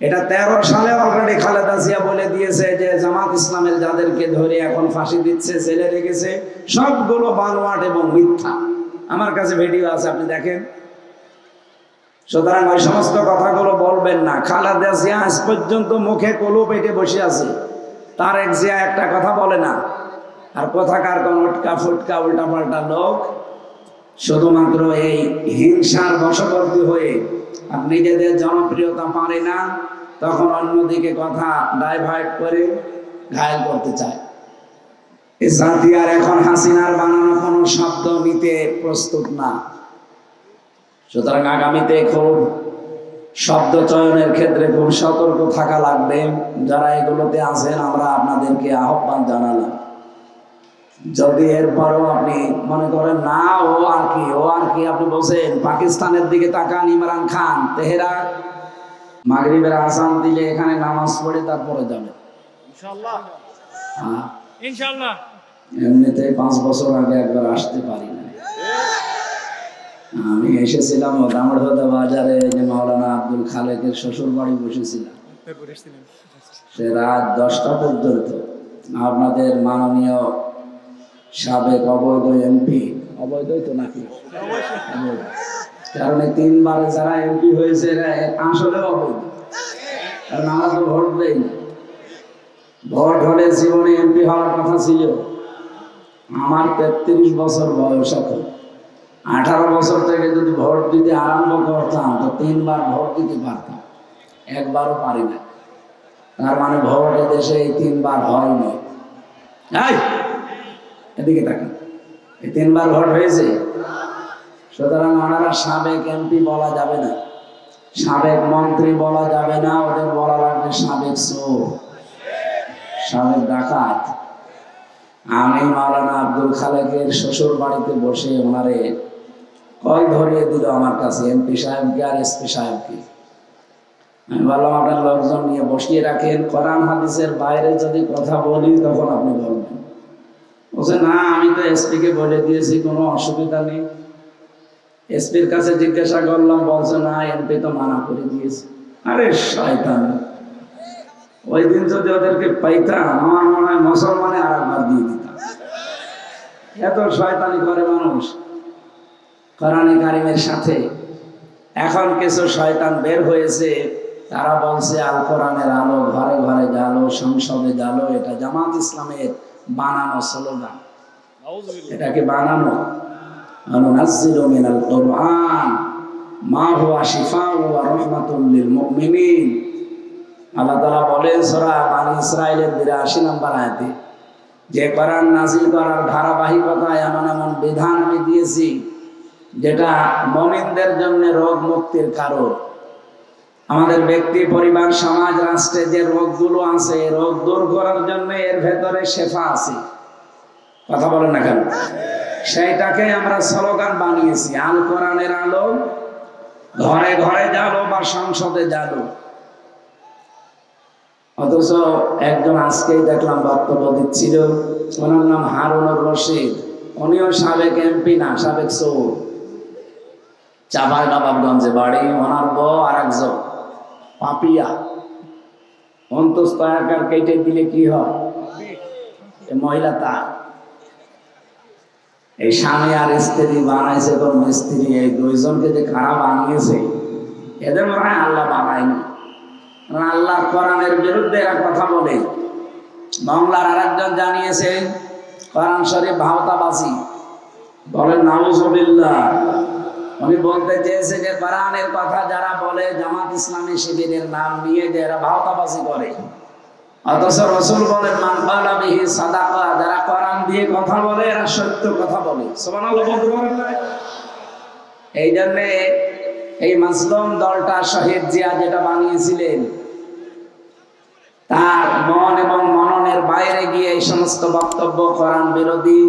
এটা 13 সালে অলরেডি খালেদা জিয়া বলে দিয়েছে যে জামাত ইসলামের যাদেরকে ধরে এখন ফাঁসি দিচ্ছে, জেলে রেখেছে, সবগুলো বানোয়াট এবং মিথ্যা। আমার কাছে ভিডিও আছে, আপনি দেখেন। সুতরাং ওই সমস্ত কথাগুলো বলবেন না। খালেদা জিয়া আজ পর্যন্ত মুখে কলু পেটে বসে আছে, তারেক জিয়া একটা কথা বলে না। আর কোথাকার কোন উটকা ফুটকা উল্টা পাল্টা লোক শুধুমাত্র এই হিংসার বশবর্তী হয়ে আর নিজেদের জনপ্রিয়তা পারে না, তখন অন্যদিকে কথা ডাইভার্ট করে ঘায়েল করতে চায়। এই জাতি আর এখন হাসিনার বানানো কোনো শব্দ নিতে প্রস্তুত না। সুতরাং আগামীতে খুব শব্দ চয়নের ক্ষেত্রে খুব সতর্ক থাকা লাগবে। যারা এগুলোতে আছেন, আমরা আপনাদেরকে আহ্বান জানালাম। যদি এরপরও আপনি মনে করেন না ও আর কি আপনি বলছেন, পাকিস্তানের দিকে তাকান, ইমরান খান তেহরা মাগরিবের আজান দিলে এখানে নামাজ পড়ে তারপরে যাবে ইনশাআল্লাহ। হ্যাঁ ইনশাআল্লাহ। এমনিতে 5 বছর আগে একবার আসতে পারি না। আমি এসেছিলাম দামড়হদা বাজারে, যে মাওলানা আব্দুল খালেকের শ্বশুর বাড়ি বসেছিলাম। সে রাত 10টা পর্যন্ত আপনাদের মাননীয় সাবেক অবৈধ এমপি, অবৈধই তো নাকি, কারণ 3বার যারা এমপি হয়েছে আসলে অবৈধ, কারণ আমরা তো ভোট দেই। ভোট হলে জীবনে এমপি হওয়ার কথা ছিল। আমার 33 বছর বয়স, এখন 18 বছর থেকে যদি ভোট দিতে আরম্ভ করতাম তো 3বার ভোট দিতে পারতাম, একবারও পারি না। তার মানে ভোট দেশে 3বার হয়নি। এদিকে তাকান, এই 3বার ভোট হয়েছে। সুতরাং ওনারা সাবেক এমপি বলা যাবে না, সাবেক মন্ত্রী বলা যাবে না, ওদের বলা লাগবে সাবেক চোর, সাবেক ডাকাত। আমি মাওলানা আব্দুল খালেকের শ্বশুর বাড়িতে বসে ওনারে কল ধরিয়ে দিল আমার কাছে, এমপি সাহেবকে আর এসপি সাহেবকে। আমি বললাম আপনার লোকজন নিয়ে বসিয়ে রাখেন, কোরআন হাদিসের বাইরে যদি কথা বলি তখন আপনি বলবেন। বলছে না, আমি তো এসপি কে বলে দিয়েছি, কোনো অসুবিধা নেই। এসপির কাছে জিজ্ঞাসা করলাম, বলছে না এমপি তো মানা করে দিয়েছে। আরে শয়তান, ওই দিন যদি ওদেরকে পাইতাম আমার মনে হয় মুসলমানে আর একবার দিয়ে দিতাম। এত শয়তানি করে মানুষ কোরআনে কারিমের সাথে। এখন কিছু শয়তান বের হয়েছে, তারা বলছে আল কোরআনের আলো ঘরে ঘরে জ্বালো, সংসদে জ্বালো। এটা জামাত ইসলামের বানানো স্লোগান। এটাকে বানানো। আনুনাজ্জিলু মিনাল কুরআন মা হুয়া শিফাউ ওয়া রাহমাতুল লিল মুমিনিন। আল্লাহ তাআলা বলেন সূরা বানী ইসরাঈলের 82 নম্বর আয়াতে, যে কোরআন নাযিল করার ধারাবাহিকতায় এমন এমন বিধান আমি দিয়েছি যেটা মুমিনদের জন্য রোগ মুক্তির কারণ। আমাদের ব্যক্তি, পরিবার, সমাজ, রাষ্ট্রে যে রোগগুলো আছে, রোগ দূর করার জন্য এর ভেতরে শেফা আছে। কথা বলেন না কেন? সেইটাকে আমরা স্লোগান বানিয়েছি, আল কোরআনের আলো ঘরে ঘরে জ্বালো বা সংসদে জ্বালো। অথচ একজন আজকেই দেখলাম বক্তব্য দিচ্ছিল, ওনার নাম হারুনুর রশিদ। উনিও সাবেক এমপি না, সাবেক চোর। চাপাই নবাবগঞ্জে বাড়ি। ওনার বউ আর একজন পাপিয়া। অন্তস্থ আকার কেটে দিলে কি হয়? মহিলা তার। এই স্বামী আর স্ত্রী বানাইছে কোন মিস্ত্রি, এই দুইজনকে যে খারাপ বানিয়েছে, এদের মনে হয় আল্লাহ বানায়নি। আল্লাহ কোরআনের বিরুদ্ধে এরা কথা বলে। বাংলার আরেকজন জানিয়েছে কোরআন শরীফ ভাওতাবাজি। বলেন নাউজুবিল্লাহ। উনি বলতে চেয়েছে যে কোরআনের কথা যারা বলে জামাত ইসলামী শিবিরের নাম নিয়ে, যে এরা ভাওতাবাজি করে। অথচ রাসূল বলেন মান ক্বালা বিহি সাদাকা, যারা কোরআন দিয়ে কথা বলে এরা সত্য কথা বলে। সুবহানাল্লাহ বলতে পারেন না? এই জন্য এই মাজলুম দলটা শহীদ জিয়া যেটা বানিয়েছিলেন, তার মন এবং মননের বাইরে গিয়ে এই সমস্ত বক্তব্য, কোরআন বিরোধী,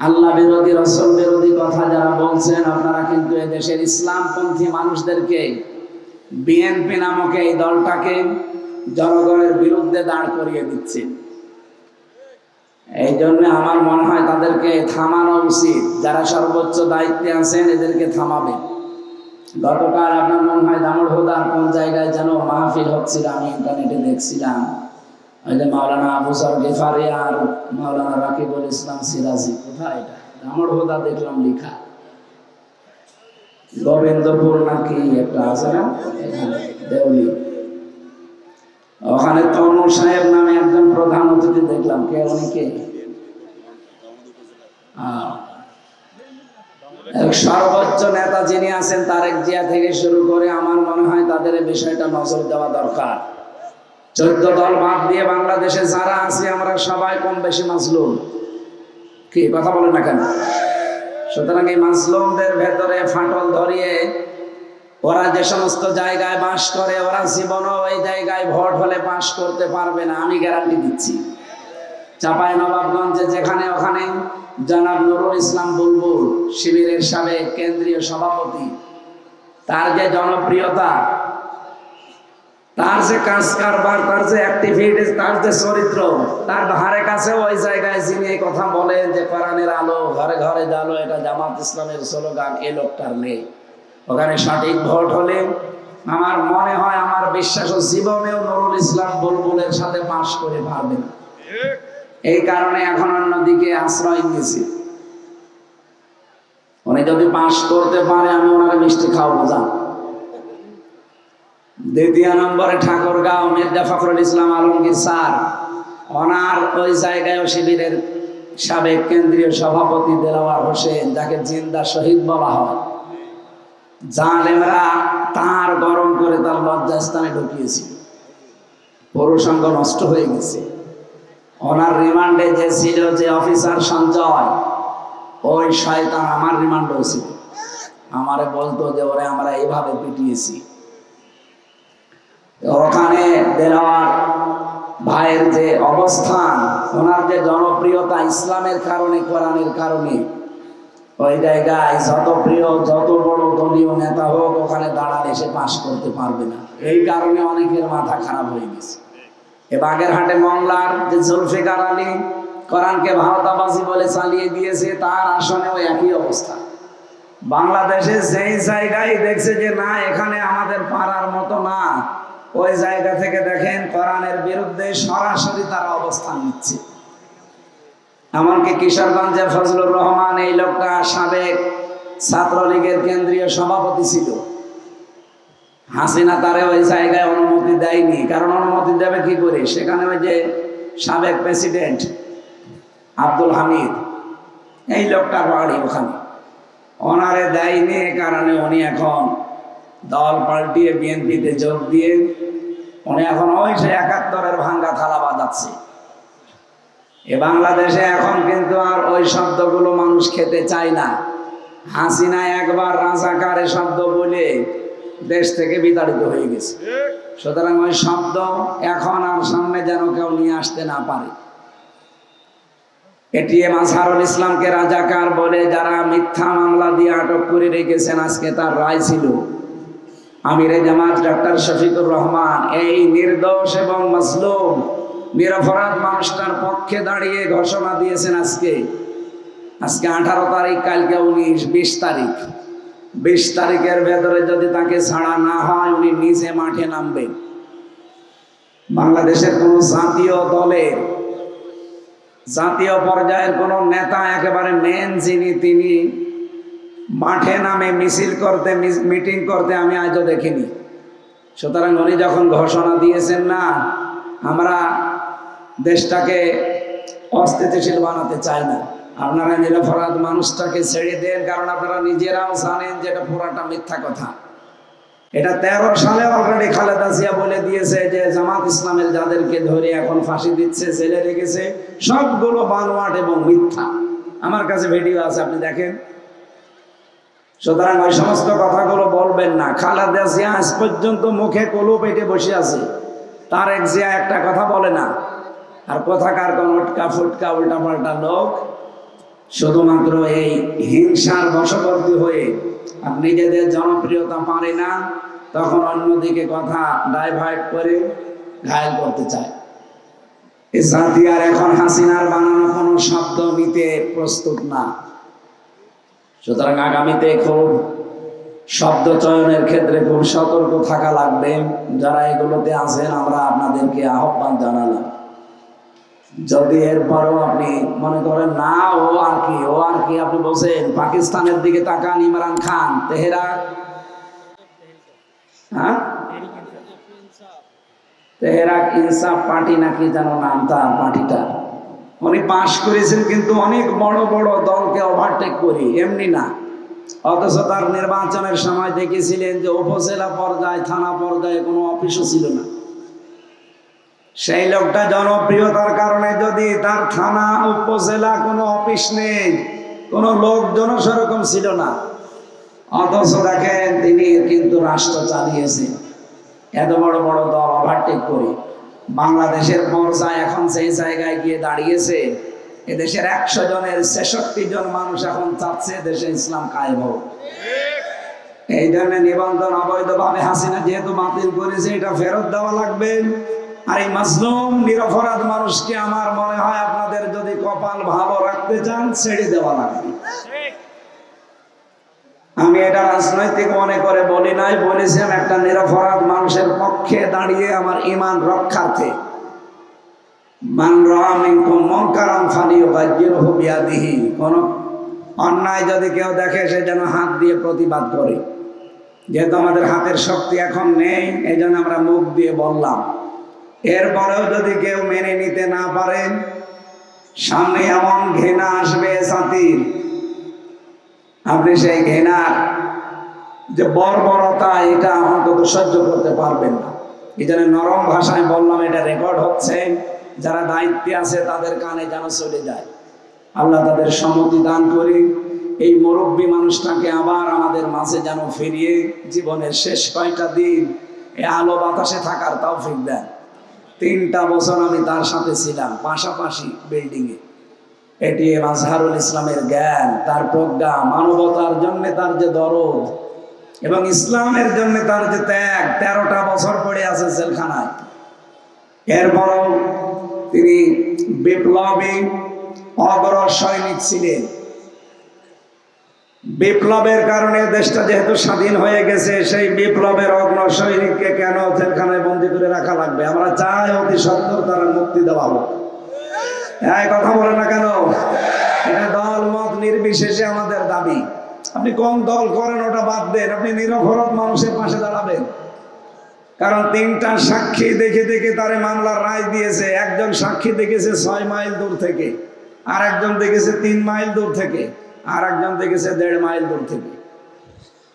আল্লাহ বিরোধী, রাসূল বিরোধী কথা যারা বলছেন, আপনারা কিন্তু এদেশের ইসলামপন্থী মানুষদেরকে, বিএনপি নামক এই দলটাকে জনগণের বিরুদ্ধে দাঁড় করিয়ে দিচ্ছেন। এই জন্য আমার মনে হয় তাদেরকে থামানো উচিত। যারা সর্বোচ্চ দায়িত্বে আছেন এদেরকে থামাবে। গতকাল আপনার মনে হয় দামোড়হুদার কোন জায়গায় যেন মাহফিল হচ্ছিল, আমি ইন্টারনেটে দেখছিলাম। ওই যে মাওলানা আবু যর গিফারি আর মাওলানা রাকিবুল ইসলাম সিরাজি, কোথায় এটা? দামোড়হুদা দেখলাম লেখা, গোবিন্দপুর নাকি একটা আছে না দেউলি, ওখানে তনু সাহেব নামে একজন প্রধান অতিথি দেখলাম। কে উনি? কে? সর্বোচ্চ নেতা যিনি আছেন তারেক জিয়া থেকে শুরু করে আমার মনে হয় তাদের এই বিষয়টা নজর দেওয়া দরকার। 14 দল বাদ দিয়ে বাংলাদেশে যারা আছি আমরা সবাই কম বেশি মাজলুম। কি কথা বলেন না কেন? সুতরাং এই মাজলুমদের ভেতরে ফাটল ধরিয়ে ওরা যে সমস্ত জায়গায় বাস করে ওরা জীবনও ওই জায়গায় ভোট হলে পাস করতে পারবে না, আমি গ্যারান্টি দিচ্ছি। চাঁপাইনবাবগঞ্জে যেখানে ওখানে জনাব নুরুল ইসলাম বুলবুল, শিবিরের সাবেক কেন্দ্রীয় সভাপতি, তার যে জনপ্রিয়তা, তার যে কাজ কারবার, তার যে অ্যাক্টিভিটিস, তার যে চরিত্র, তার ধারে কাছে ওই জায়গায় যিনি এই কথা বলেন যে কোরআনের আলো ঘরে ঘরে জ্বালো, এটা জামাত ইসলামের স্লোগান, এই লোকটার নেই। ওখানে সঠিক ভোট হলে আমার মনে হয়, আমার বিশ্বাস, জীবনেও নুরুল ইসলাম বুলবুলের সাথে পাশ করে পারবে না। এই কারণে এখন অন্যদিকে আশ্রয় নিয়েছি। উনি যদি পাশ করতে পারে আমি ওনাকে মিষ্টি খাওয়াবো। যান। দ্বিতীয় নম্বরে ঠাকুরগাঁও মির্জা ফখরুল ইসলাম আলমগীর স্যার, ওনার ওই জায়গায় শিবিরের সাবেক কেন্দ্রীয় সভাপতি দেলাওয়ার হোসেন, যাকে জিন্দা শহীদ বলা হয়, জালেমরা তার গরম করে তার লজ্জাস্থানে ঢুকিয়েছিল, পুরুষাঙ্গ নষ্ট হয়ে গেছে। ওনার রিমান্ডে যে ছিল যে অফিসার সঞ্জয়, ওই শয়তান আমার রিমান্ডেও ছিল। আমারে বলতো যে ওরে আমরা এইভাবে পিটিয়েছি। ওখানে দেলাওয়ার ভাইয়ের যে অবস্থান, ওনার যে জনপ্রিয়তা ইসলামের কারণে, কোরআনের কারণে, ওই জায়গায় যত প্রিয় যত বড় দলীয় নেতা হোক ওখানে দাঁড়ালে সে পাশ করতে পারবে না। এই কারণে অনেকের মাথা খারাপ হয়ে গেছে। এ বাগেরহাটে মংলার যে জুলফিকার আলী কোরআনকে ভাওতাবাজি বলে চালিয়ে দিয়েছে, তার আসনেও একই অবস্থা। বাংলাদেশে যেই জায়গায় দেখছে যে না এখানে আমাদের পারার মতো না, ওই জায়গা থেকে দেখেন কোরআনের বিরুদ্ধে সরাসরি তারা অবস্থান নিচ্ছে। এমনকি কিশোরগঞ্জের ফজলুর রহমান, এই লোকটা সাবেক ছাত্রলীগের কেন্দ্রীয় সভাপতি ছিল। হাসিনা তারে ওই জায়গায় অনুমতি দেয়নি, কারণ অনুমতি দেবে কি করে? সেখানে ওই যে সাবেক প্রেসিডেন্ট আব্দুল হামিদ, এই লোকটার বাড়ি ওখানে, ওনারে দেয়নি। কারণে উনি এখন দল পাল্টিয়ে বিএনপিতে যোগ দিয়ে উনি এখন ওই সে 71-এর ভাঙ্গা থালা বাজাচ্ছে। এ বাংলাদেশে এখন কিন্তু আর ওই শব্দগুলো মানুষ খেতে চায় না। হাসিনা একবার রাজাকারের শব্দ বলে দেশ থেকে বিতাড়িত হয়ে গেছে। সুতরাং ওই শব্দ এখন আর সামনে যেন কেউ নিয়ে আসতে না পারে। এটিএম আজহারুল ইসলামকে রাজাকার বলে যারা মিথ্যা মামলা দিয়ে আটক করে রেখেছেন, আজকে তার রায় ছিল। আমিরে জামাত ডক্টর শফিকুর রহমান এই নির্দোষ এবং মাজলুম নিরপরাধ মানুষটার পক্ষে দাঁড়িয়ে ঘোষণা দিয়েছেন। আজকে 18 তারিখ, কালকে 19-20 তারিখ। 20 তারিখের ভেতরে যদি তাকে ছাড়া না হয় উনি নিজে মাঠে নামবেন। বাংলাদেশের কোন জাতীয় দলের জাতীয় পর্যায়ের কোন নেতা একেবারে মেন যিনি, তিনি মাঠে নামে মিছিল করতে, মিটিং করতে আমি আজও দেখিনি। সুতরাং উনি যখন ঘোষণা দিয়েছেন না আমরা দেশটাকে অস্থিতিশীল বানাতে চাই না, আপনারা নিরপরাধ মানুষটাকে ছেড়ে দেন, কারণ আপনারা নিজেরাও জানেন যে এটা পুরাটা মিথ্যা কথা। এটা 13 সালে অলরেডি খালেদা জিয়া বলে দিয়েছে যে জামাত ইসলামের যাদেরকে ধরে এখন ফাঁসি দিচ্ছে, জেলে রেখেছে, সবগুলো বানোয়াট এবং মিথ্যা। আমার কাছে ভিডিও আছে, আপনি দেখেন। সুতরাং ওই সমস্ত কথাগুলো বলবেন না। খালেদা জিয়া আজ পর্যন্ত মুখে কলু পেটে বসে আছে, তারেক জিয়া একটা কথা বলে না। আর কোথাকার কোন উটকা ফুটকা উল্টা পাল্টা লোক শুধুমাত্র এই হিংসার বশবর্তী হয়ে আর নিজেদের জনপ্রিয়তা পারে না, তখন অন্যদিকে কথা ডাইভার্ট করে ঘায়েল করতে চায়। এই জাতি আর এখন হাসিনার বানানো কোনো শব্দ নিতে প্রস্তুত না। সুতরাং আগামীতে খুব শব্দ চয়নের ক্ষেত্রে খুব সতর্ক থাকা লাগবে। যারা এগুলোতে আছেন আমরা আপনাদেরকে আহ্বান জানালাম। যদি এরপরও আপনি মনে করেন না ও আর কি আপনি বলছেন পাকিস্তানের দিকে তাকান, ইমরান খান তেহরান, হ্যাঁ তেহরাক ইনসাফ পার্টি নাকি যেন নাম তার পার্টিটা, উনি পাশ করেছেন কিন্তু অনেক বড় বড় দলকে ওভারটেক করি, এমনি না। অথচ তার নির্বাচনের সময় দেখেছিলেন যে উপজেলা পর্যায়ে থানা পর্যায়ে কোনো অফিসও ছিল না। সেই লোকটা জনপ্রিয়তার কারণে যদি তার থানা উপজেলা কোনো অফিস নেই, কোনো লোকজন সেরকম ছিল না, অথচ দেখেন তিনি কিন্তু রাষ্ট্র চালিয়েছেন এত বড় বড় দল ওভারটেক করে। বাংলাদেশের পর্যায়ে এখন সেই জায়গায় গিয়ে দাঁড়িয়েছে। এদেশের 100 জনের 66 জন মানুষ এখন চাচ্ছে দেশে ইসলাম কায়েম হোক। এই জন্য নিবন্ধন অবৈধভাবে হাসিনা যেহেতু বাতিল করেছে, এটা ফেরত দেওয়া লাগবে। আর এই মাজলুম নিরপরাধ মানুষকে আমার মনে হয় আপনাদের যদি কপাল ভালো রাখতে চান ছেড়ে দেওয়া লাগবে। আমি এটা রাজনৈতিক মনে করে বলি নাই, বলেছিলাম একটা নিরপরাধ মানুষের পক্ষে দাঁড়িয়ে আমার ঈমান রক্ষার্থে। মান রাআ মিনকুম মুনকারান ফালিয়ুগাইয়িরহু বিয়াদিহি, কোন অন্যায় যদি কেউ দেখে সে যেন হাত দিয়ে প্রতিবাদ করে। যেহেতু আমাদের হাতের শক্তি এখন নেই, এই জন্য আমরা মুখ দিয়ে বললাম। এরপরেও যদি কেউ মেনে নিতে না পারেন, সামনে এমন ঘৃণা আসবে জাতির, আপনি সেই ঘৃণার যে বর্বরতা এটা অন্তত সহ্য করতে পারবেন না। এই জন্য নরম ভাষায় বললাম, এটা রেকর্ড হচ্ছে, যারা দায়িত্বে আছে তাদের কানে যেন চলে যায়। আল্লাহ তাদের সম্মতি দান করে এই মুরব্বী মানুষটাকে আবার আমাদের মাঝে যেন ফিরিয়ে জীবনের শেষ কয়টা দিন এই আলো বাতাসে থাকার তৌফিক দেন। 3টা বছর আমি তার সাথে ছিলাম পাশাপাশি বিল্ডিংয়ে। এটিএম আজহারুল ইসলামের জ্ঞান, তার প্রজ্ঞা, মানবতার জন্য তার যে দরদ এবং ইসলামের জন্য তার যে ত্যাগ, 13টা বছর পড়ে আছে জেলখানায়। এরপরও তিনি বিপ্লবী অগ্র সৈনিক ছিলেন। বিপ্লবের কারণে দেশটা যেহেতু স্বাধীন হয়ে গেছে, সেই বিপ্লবের অগ্র সৈনিককে কেন জেলখানায় বন্দী করে রাখা লাগবে? আমরা চাই অতি সত্বর তারা মুক্তি দেওয়া হোক। এই কথা বলে না কেন? এটা দল মত নির্বিশেষে আমাদের দাবি। আপনি কোন দল করেন ওটা বাদ দেন, আপনি নিরপরাধ মানুষের পাশে দাঁড়াবেন। কারণ 3টা সাক্ষী দেখে দেখে তারে মামলার রায় দিয়েছে। একজন সাক্ষী দেখেছে 6 মাইল দূর থেকে, আর একজন দেখেছে 3 মাইল দূর থেকে, আর একজন দেখেছে 1.5 মাইল দূর থেকে।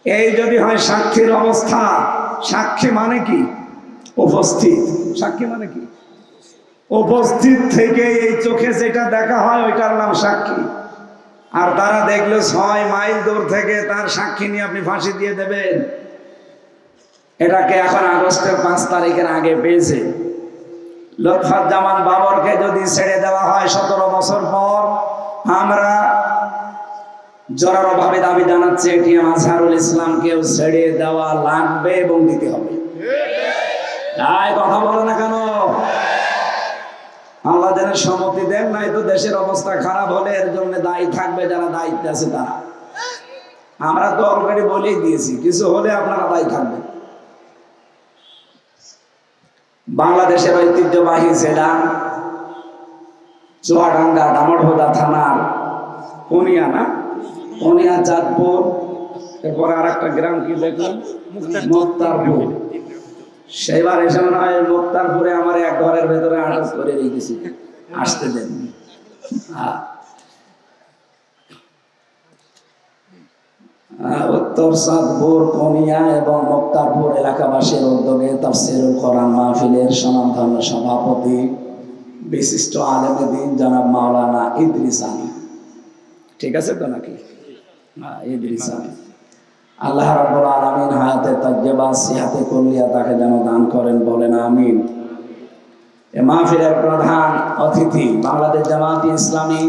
এই যদি হয় সাক্ষীর অবস্থা, সাক্ষী মানে কি? উপস্থিত। সাক্ষী মানে কি? উপস্থিত থেকে এই চোখে যেটা দেখা হয় ওইটার নাম সাক্ষী। আর তারা দেখলো 6 মাইল দূর থেকে, তার সাক্ষী নিয়ে আপনি ফাঁসি দিয়ে দেবেন? এটাকে এখন আগস্টের 5 তারিখের আগে পেয়েছে। লুৎফুজ্জামান বাবরকে যদি ছেড়ে দেওয়া হয় 17 বছর পর, আমরা জোরালোভাবে দাবি জানাচ্ছি এটিএম আজহারুল ইসলামকেও ছেড়ে দেওয়া লাগবে এবং দিতে হবে। তাই কথা বলে না কেন? আল্লাহ যেন সম্মতি দেন, নাই তো দেশের অবস্থা খারাপ হলে এর জন্য দায়ী থাকবে যারা দায়িত্বে আছে তারা। আমরা তো অলরেডি বলেই দিয়েছি, কিছু হলে আপনারা দায়ী থাকবেন। বাংলাদেশের ঐতিহ্যবাহী জেলা চুয়াডাঙ্গা দামোদর থানার কোনিয়া চাঁদপুর, এরপরে আর একটা গ্রাম কি দেখলাম মুক্তারপুর। সেইবার এসে মনে হয় মুক্তারপুরে আমার এক ঘরের ভেতরে আটক করে রেখেছি, আসতে দেন। উত্তর চাঁদপুর, কোনিয়া এবং মুক্তারপুর এলাকাবাসীর উদ্যোগে তাফসীরুল কোরআন মাহফিলের স্বনামধন্য সভাপতি বিশিষ্ট আলেম দ্বীন জনাব মাওলানা ইদ্রিস আলী। ঠিক আছে তো নাকি? ইদ্রিস আলী। আল্লাহ রাব্বুল আলামিন হায়াতে তাজ্জেবা সিহাতে কুল্লিয়া তাকে যেন দান করেন, বলেন আমিন। এই মাহফিলের প্রধান অতিথি বাংলাদেশ জামায়াতে ইসলামী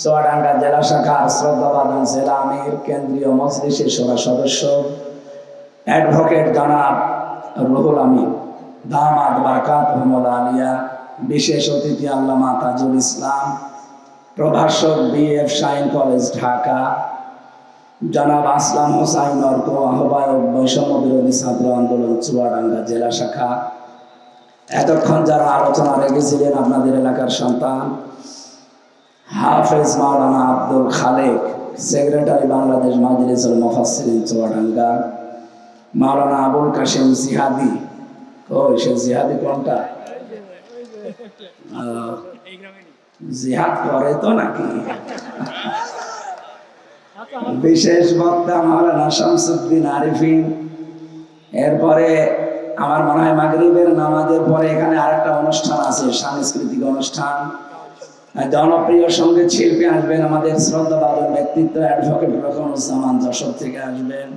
চুয়াডাঙ্গা জেলা শাখার শ্রদ্ধাভাজন জেলা আমির, কেন্দ্রীয় মজলিসের সভা সদস্য অ্যাডভোকেট জনাব রুহুল আমিন দামাত বারাকাতুহুল আলিয়া, বিশেষ অতিথি আল্লামা তাজুল ইসলাম, প্রভাষক বিএফ শাইন কলেজ ঢাকা, জনাব আসলাম হোসাইন অর্ক, আহ্বায়ক বৈষম্য বিরোধী ছাত্র আন্দোলন চুয়াডাঙ্গা জেলা শাখা। এতক্ষণ যারা আলোচনা রেখেছিলেন আপনাদের এলাকার সন্তান হাফেজ মাওলানা আব্দুল খালেক, সেক্রেটারি বাংলাদেশ মাজলিসুল মুফাসসিরিন চুয়াডাঙ্গা, মাওলানা আবুল কাশেম জিহাদি, কই সে জিহাদি কোনটা? জিহাদ করে তো নাকি? বিশেষ বক্তা মাওলানা শামসুদ্দিন আরিফিন। এরপরে আমার মনে হয় মাগরিবের নামাজের পরে এখানে আরেকটা অনুষ্ঠান আছে, সাংস্কৃতিক অনুষ্ঠান। জনপ্রিয় সঙ্গীত শিল্পী আসবেন, আমাদের শ্রদ্ধাভাজন ব্যক্তিত্ব অ্যাডভোকেট রকমুজ্জামান যশোর থেকে আসবেন,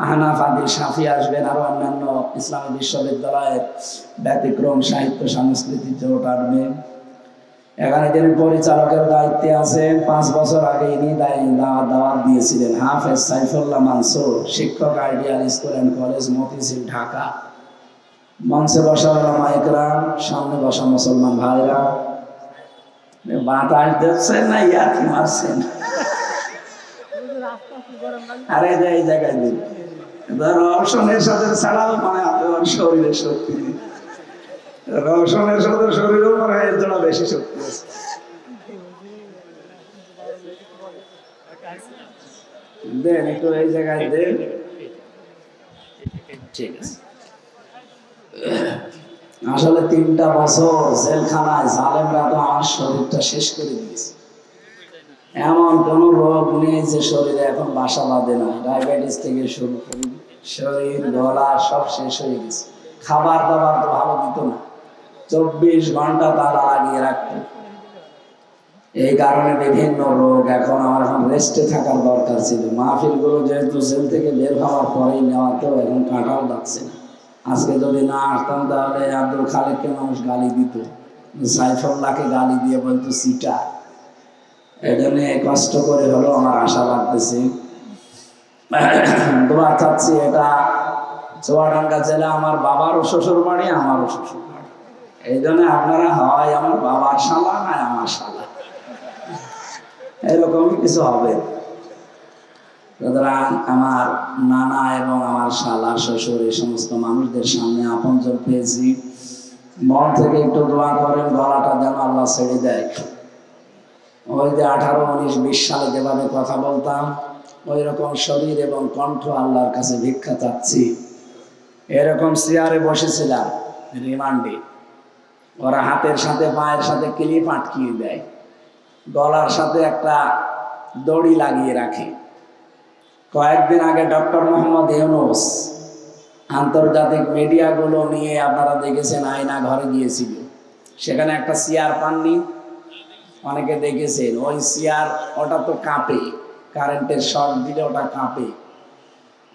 আহনাফ আদিল শাফি আসবেন, আরো অন্যান্য ইসলামী বিশ্ববিদ্যালয়ের ব্যতিক্রম সাহিত্য সাংস্কৃতিক জোট আসবেন। এখানে যিনি পরিচালকের দায়িত্বে আছে, 5 বছর আগে ইনি দাওয়াত দিয়েছিলেন, হাফেজ সাইফুল্লাহ মানসুর, শিক্ষক, ideal school and college, Motijheel, Dhaka. মঞ্চে বসা ওলামা ইকরাম, সামনে বসা মুসলমান ভাইরা। বাতাস দিচ্ছেন না ইয়ার কি মারছেন? আরে যে এই জায়গায় দিন রওশনের সাথে ছাড়াও মানে আপনার শরীরে শক্তি নেই, রওশনের সাথে শরীরেও মনে হয় এর জন্য বেশি শক্তি আছে। দেন একটু এই জায়গায় দেন, ঠিক আছে। আসলে 3টা বছর জেলখানায় জালেমরা তো আমার শরীরটা শেষ করে দিয়েছে। এমন কোন রোগ নেই যে শরীরে এখন বাসা বাঁধে না, ডায়াবেটিস থেকে শুরু করি শরীর গলা সব শেষ হয়ে গেছে। খাবার দাবার তো ভালো দিত না, 24 ঘন্টা তালা লাগিয়ে রাখতো। এই কারণে বিভিন্ন রোগ। এখন রেস্টে থাকার দরকার ছিল। মাহফিল গুলো যেহেতু জেল থেকে বের হওয়ার পরেই নেওয়া, তো এখন কাটাও যাচ্ছে না। আজকে যদি না আসতাম তাহলে আব্দুল খালেককে মানুষ গালি দিত, সাইফুল্লাহকে গালি দিয়ে বলতো সিটা। এই জন্য কষ্ট করে হলো আমার আশা লাগতেছে, দোয়া চাচ্ছি। এটা চুয়াডাঙ্গা জেলা, আমার বাবারও শ্বশুর বাড়ি, আমারও শ্বশুর বাড়ি। এই জন্য আপনারা হয় আমার বাবার শালা না আমার শালা, এরকমই কিছু হবে। সুতরাং আমার নানা এবং আমার শালা শ্বশুর এই সমস্ত মানুষদের সামনে আপনজন পেয়েছি। মন থেকে একটু দোয়া করেন, গলাটা যেন আল্লাহ ছেড়ে দেয়। ওই যে 18, 19, 20 সালে যেভাবে কথা বলতাম, ওই রকম শরীর এবং কণ্ঠ আল্লাহর কাছে ভিক্ষা চাচ্ছি। এরকম চেয়ারে বসেছিলাম রিমান্ডে, ওরা হাতের সাথে পায়ের সাথে ক্লিপ আটকিয়ে দেয়, গলার সাথে একটা দড়ি লাগিয়ে রাখে। কয়েকদিন আগে ডক্টর মোহাম্মদ ইউনূস আন্তর্জাতিক মিডিয়াগুলো নিয়ে আপনারা দেখেছেন, আয়না ঘরে গিয়েছিল, সেখানে একটা চেয়ার পাননি, অনেকে দেখেছেন। ওই চেয়ার, ওটা তো কাঁপে, কারেন্টের শক দিলে ওটা কাঁপে।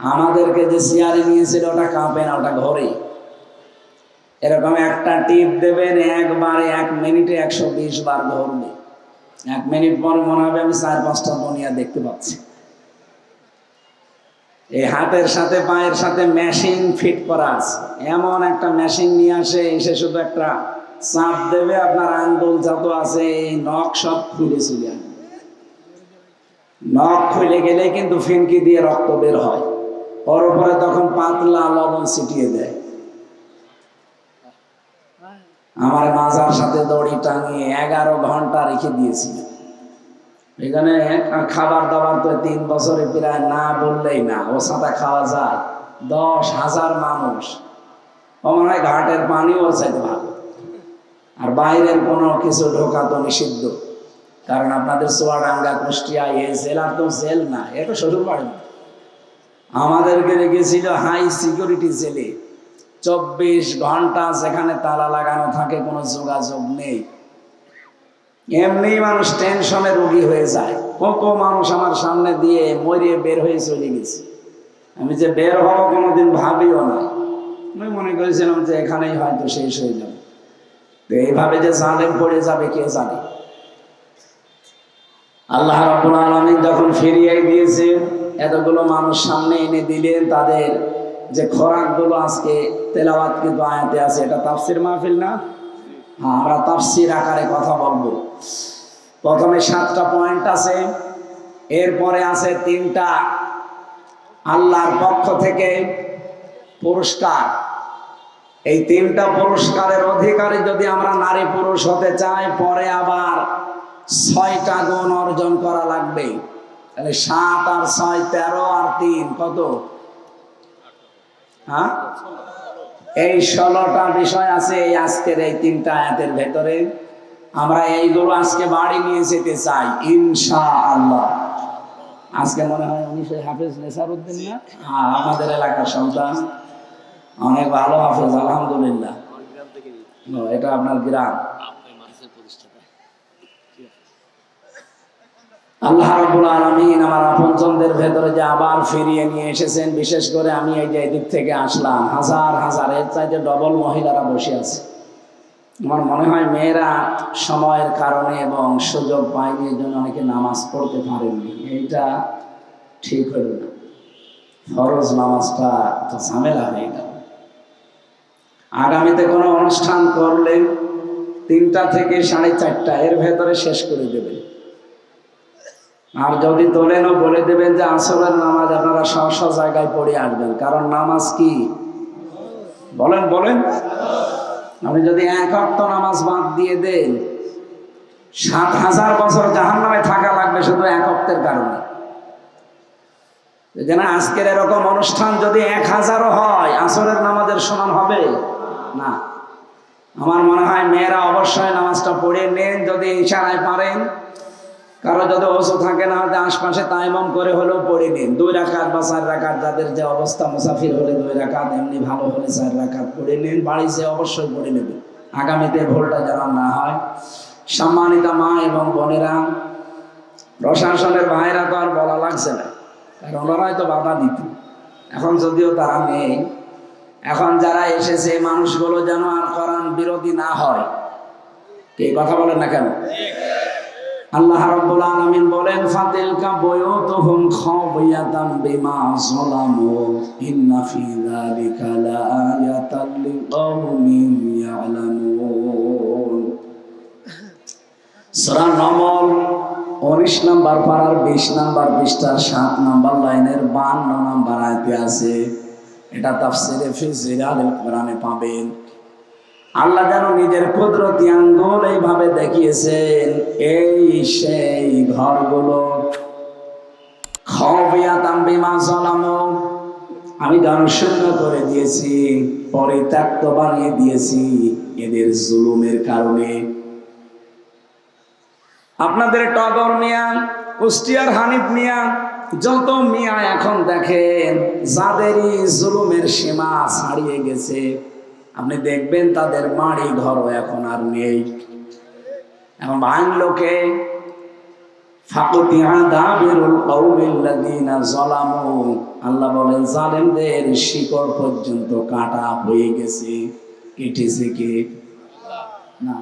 আমাদেরকে যে চেয়ারে নিয়েছিল ওটা কাঁপে না, ওটা ঘরে। এরকম একটা টিপ দেবেন, একবারে 1 মিনিটে 120 বার ঘুরবে। 1 মিনিট পরে মনে হবে আমি 4-5টা দুনিয়া দেখতে পাচ্ছি। এই হাতের সাথে পায়ের সাথে মেশিন ফিট করা আছে, এমন একটা মেশিন নিয়ে আসে, এসে শুধু একটা চাপ দেবে, আপনার আঙ্গুল যত আছে এই নখ সব খুলে চলে আসবে। নখ খুলে গেলে কিন্তু ফিনকি দিয়ে রক্ত বের হয়, ওর উপরে তখন পাতলা লবণ ছিটিয়ে দেয়। আমার মাজার সাথে দড়ি টাঙিয়ে 11 ঘন্টা রেখে দিয়েছিল। এখানে খাবার দাবার তো 3 বছরে প্রায় না বললেই না, ও সাথে খাওয়া যায়। 10,000 মানুষ, মনে হয় ঘাটের পানিও চাইতে ভালো। আর বাইরের কোনো কিছু ঢোকা তো নিষিদ্ধ, কারণ আপনাদের চুয়াডাঙ্গা, কুষ্টিয়া এই জেলার তো জেল না, এটা শ্বশুর বাড়ি। আমাদেরকে রেখেছিল হাই সিকিউরিটি জেলে, 24 ঘন্টা যেখানে তালা লাগানো থাকে, কোনো যোগাযোগ নেই। এমনি মানুষ টেনশনে রোগী হয়ে যায়। কত মানুষ আমার সামনে দিয়ে মরে বের হয়ে চলে গেছে। আমি যে বের হবো কোনোদিন ভাবিও না, আমি মনে করেছিলাম যে এখানেই হয়তো শেষ হয়ে যাবে। তো এইভাবে যে জালেম পড়ে যাবে কে জানে। আল্লাহ রাব্বুল আলামিন যখন ফিরিয়ে দিয়েছে, এতগুলো মানুষ সামনে এনে দিলেন, তাদের যে খোরাকগুলো আজকে তেলাওয়াত কিন্তু আয়াতে আছে। এটা তাফসির মাহফিল না? হ্যাঁ, আমরা তাফসির আকারে কথা বলবো। প্রথমে 7টা পয়েন্ট আছে, এরপরে আছে তিনটা আল্লাহর পক্ষ থেকে পুরস্কার। এই তিনটা পুরস্কারের অধিকারী যদি আমরা নারী পুরুষ হতে চাই, পরে আবার 6টা গুণ অর্জন করা লাগবে। তাহলে 7 আর 6 13 আর 3 কত? হ্যাঁ, এই 16টা বিষয় আছে এই আজকের এই 3টা আয়াতের ভেতরে। আমরা এইগুলো আজকে বাড়ি নিয়ে যেতে চাই ইনশাআল্লাহ। আজকে মনে হয় উনি সেই হাফেজ নেসারউদ্দিন না? আমাদের এলাকার সন্তান, অনেক ভালো হাফেজ আলহামদুলিল্লাহ। এটা আপনার গ্রাম। আল্লাহ রাব্বুল আলামিন আমার আপনজনদের ভেতরে যে আবার ফিরিয়ে নিয়ে এসেছেন, বিশেষ করে আমি এই যে এদিক থেকে আসলাম, হাজার হাজার এর চাইতে ডবল মহিলারা বসে আছে। আমার মনে হয় মেয়েরা সময়ের কারণে এবং সুযোগ পায়নি, এর জন্য অনেকে নামাজ পড়তে পারেননি। এইটা ঠিক হলো না। ফরজ নামাজটা তো ঝামেলা হয়ে গেল। আগামীতে কোনো অনুষ্ঠান করলে 3টা থেকে 4:30 এর ভেতরে শেষ করে দেবেন। আর যদি তোলেনও বলে দেবেন যে আসরের নামাজ আপনারা স্ব জায়গায় পড়ে আসবেন, কারণ নামাজ কি বলেন বলেন। আপনি যদি 1 ওয়াক্ত নামাজ বাদ দিয়ে দেন, 7000 বছর জাহান্নামে থাকা লাগবে শুধু 1 ওয়াক্তের কারণে। যেন আজকের এরকম অনুষ্ঠান যদি 1000ও হয়, আসরের নামাজের সমান হবে না। আমার মনে হয় মেয়েরা অবশ্যই নামাজটা পড়ে নেন, যদি ইশারায় পারেন। কারো যদি ওযু থাকে না, আশপাশে তায়াম্মুম করে হলেও পড়ে নিন। 2 রাকাত বা 4 রাকাত, যাদের যে অবস্থা, মুসাফির হলে 2 রাকাত, এমনি ভালো হলে 4 রাকাত পড়ে নিন। বাড়িতে অবশ্যই পড়ে নেবেন, আগামীতে ভুলটা যেন না হয়। সম্মানিতা মা এবং বোনেরা, প্রশাসনের ভাইরা তো আর বলা লাগছে না, কারণ ওরাই তো বাধা দিত। এখন যদিও তারা নেই, এখন যারা এসেছে মানুষগুলো যেন আর কোরআন বিরোধী না হয়। এই কথা বলেন না কেন? আল্লাহ রাব্বুল আলামিন বলেন, ফাতিলকা বুয়ুতুহুম খাওয়ায়াতাম বিমা যালামু ইন্না ফি যালিকা লাআয়াতাল লিকাওমিন ইয়ালামুন। সূরা নামল 19 নম্বর পারার 20 নম্বর পৃষ্ঠার 7 নম্বর লাইনের 52 নম্বর আয়াতে আছে। এটা তাফসীরে ফি জিলালিল কোরআনে পাবেন। আল্লাহ যেন নিজের কুদরতি আঙ্গুল এইভাবে দেখিয়েছেন, এই সেই ঘরগুলো খাওয়ায়াতাম বিমা যালামু, আমি জনশূন্য করে দিয়েছি, পরিত্যক্ত বানিয়ে দিয়েছি এদের জুলুমের কারণে। আপনাদের টগর মিয়া, কুষ্টিয়ার হানিফ মিয়া, যত মিয়া এখন দেখেন যাদেরই জুলুমের সীমা ছাড়িয়ে গেছে, আপনি দেখবেন তাদের বাড়ি ঘর এখন আর নেই। এখন ভাঙলোকে আল্লাহ বলেন জালেমদের শিকড় পর্যন্ত কাটা হয়ে গেছে। কেটেছে কে? না,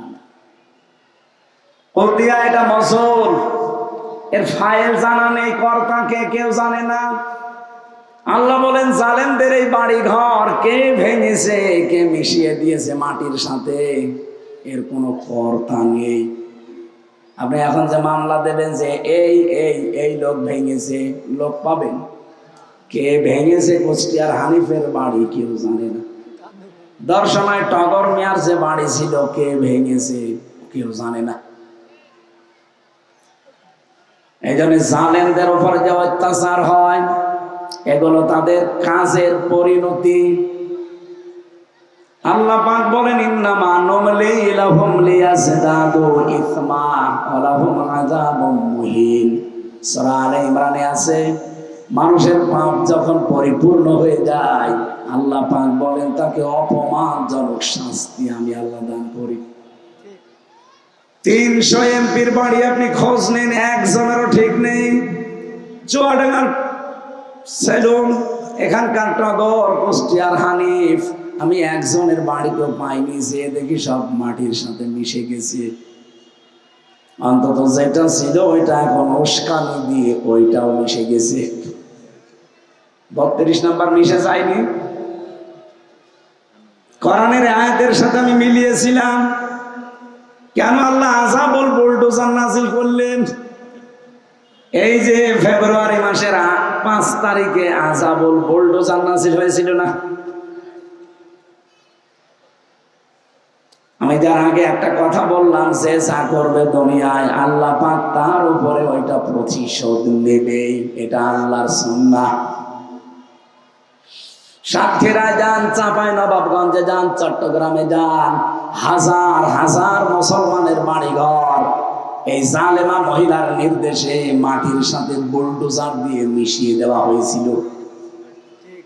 এটা মসল, এর ফাইল জানা নেই, কর্তাকে কেউ জানে না। আল্লাহ বলেন জালেমদের এই বাড়ি ঘর কে ভেঙেছে, কে মিশিয়ে দিয়েছে মাটির সাথে, এর কোনো কর্তা নেই। আপনি এখন যে মামলা দেবেন যে এই এই এই লোক ভেঙেছে, লোক পাবেন? কে ভেঙেছে কুষ্টিয়ার হানিফের বাড়ি কেউ জানে না। দর্শনায় টগর মিয়ার যে বাড়ি ছিল, কে ভেঙেছে কেউ জানে না। এই জন্য জালেমদের উপর যে অত্যাচার হয়, এগুলো তাদের কাজের পরিণতি। আল্লাহ পাক বলেন, ইন্নামা নুমলি লাহুম লিয়াজদাদু ইসমা ওয়া লাহুম আযাবুম মুহিন। সূরা আলে ইমরানে আছে, মানুষের পাপ যখন পরিপূর্ণ হয়ে যায়, আল্লাহ পাক বলেন তাকে অপমানজনক শাস্তি আমি আল্লাহ দান করি। 300 এমপির বাড়ি আপনি খোঁজ নেন, একজনেরও ঠিক নেই। চুয়াডাঙ্গার সেলুন, এখানকার টগর, কুষ্টিয়ার হানিফ, আমি একজনের বাড়িতেও পাইনি, যে দেখি সব মাটির সাথে মিশে গেছে। অন্তত যেটা ছিল ওইটা এখন উস্কানি দিয়ে ওইটাও মিশে গেছে। 32 নম্বর মিশে যায়নি। কোরআনের আয়াতের সাথে আমি মিলিয়েছিলাম, কেন আল্লাহ আযাবুল বুলডোজার নাজিল করলেন? এই যে ফেব্রুয়ারি মাসের 5 তারিখে আযাবুল বুলডোজার নাযিল হয়েছিল না? আমি যার আগে একটা কথা বললাম, যে যা করবে দুনিয়ায় আল্লাহ পাক তার উপরে ওইটা প্রতিশোধ নেবে। এটা আল্লাহর সুন্নাহ। সাতক্ষীরায় যান, চাঁপাইনবাবগঞ্জে যান, চট্টগ্রামে যান, হাজার হাজার মুসলমানের বাড়িঘর এই জালেমা মহিলার নির্দেশে মাটির সাথে বুলডোজার দিয়ে মিশিয়ে দেওয়া হয়েছিল।